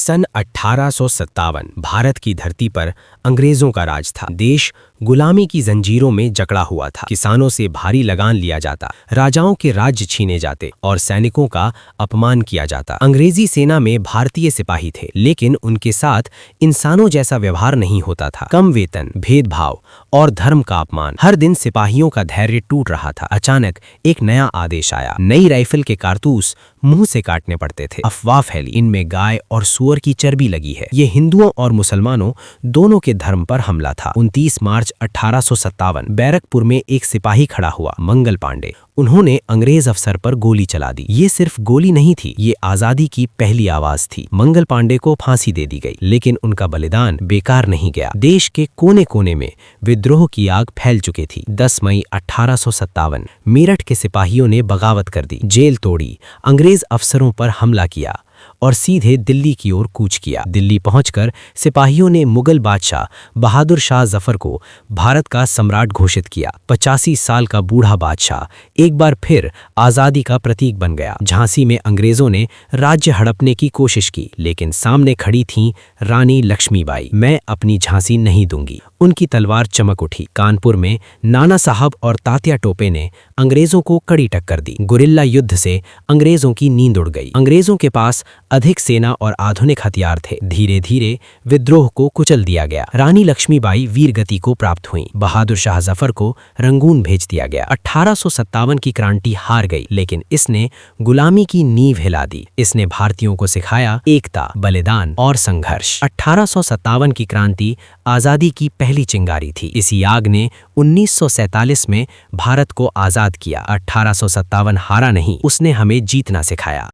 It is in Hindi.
सन 1857 भारत की धरती पर अंग्रेजों का राज था। देश गुलामी की जंजीरों में जकड़ा हुआ था। किसानों से भारी लगान लिया जाता, राजाओं के राज्य छीने जाते और सैनिकों का अपमान किया जाता। अंग्रेजी सेना में भारतीय सिपाही थे, लेकिन उनके साथ इंसानों जैसा व्यवहार नहीं होता था। कम वेतन, भेदभाव और धर्म का अपमान। हर दिन सिपाहियों का धैर्य टूट रहा था। अचानक एक नया आदेश आया। नई राइफल के कारतूस मुंह से काटने पड़ते थे। अफवाह फैली, इनमें गाय और सूअर की चर्बी लगी है। ये हिंदुओं और मुसलमानों दोनों के धर्म पर हमला था। 29 मार्च 1857 बैरकपुर में एक सिपाही खड़ा हुआ, मंगल पांडे। उन्होंने अंग्रेज अफसर पर गोली चला दी। ये सिर्फ गोली नहीं थी, ये आजादी की पहली आवाज थी। मंगल पांडे को फांसी दे दी गई, लेकिन उनका बलिदान बेकार नहीं गया। देश के कोने कोने में विद्रोह की आग फैल चुकी थी। 10 मई 1857 मेरठ के सिपाहियों ने बगावत कर दी, जेल तोड़ी, अंग्रेज अफसरों पर हमला किया और सीधे दिल्ली की ओर कूच किया। दिल्ली पहुंचकर सिपाहियों ने मुगल बादशाह बहादुर शाह जफर को भारत का सम्राट घोषित किया। 85 साल का बूढ़ा बादशाह एक बार फिर आजादी का प्रतीक बन गया। झांसी में अंग्रेजों ने राज्य हड़पने की कोशिश की, लेकिन सामने खड़ी थीं रानी लक्ष्मीबाई। मैं अपनी झांसी नहीं दूंगी, उनकी तलवार चमक उठी। कानपुर में नाना साहब और तात्या टोपे ने अंग्रेजों को कड़ी टक्कर दी। गुरिल्ला युद्ध से अंग्रेजों की नींद उड़ गई। अंग्रेजों के पास अधिक सेना और आधुनिक हथियार थे। धीरे धीरे विद्रोह को कुचल दिया गया। रानी लक्ष्मीबाई वीरगति को प्राप्त हुईं। बहादुर शाह जफर को रंगून भेज दिया गया। 1857 की क्रांति हार गई, लेकिन इसने गुलामी की नींव हिला दी। इसने भारतीयों को सिखाया एकता, बलिदान और संघर्ष। 1857 की क्रांति आजादी की पहली चिंगारी थी। इसी आग ने 1947 में भारत को आजाद किया। 1857 हारा नहीं, उसने हमें जीतना सिखाया।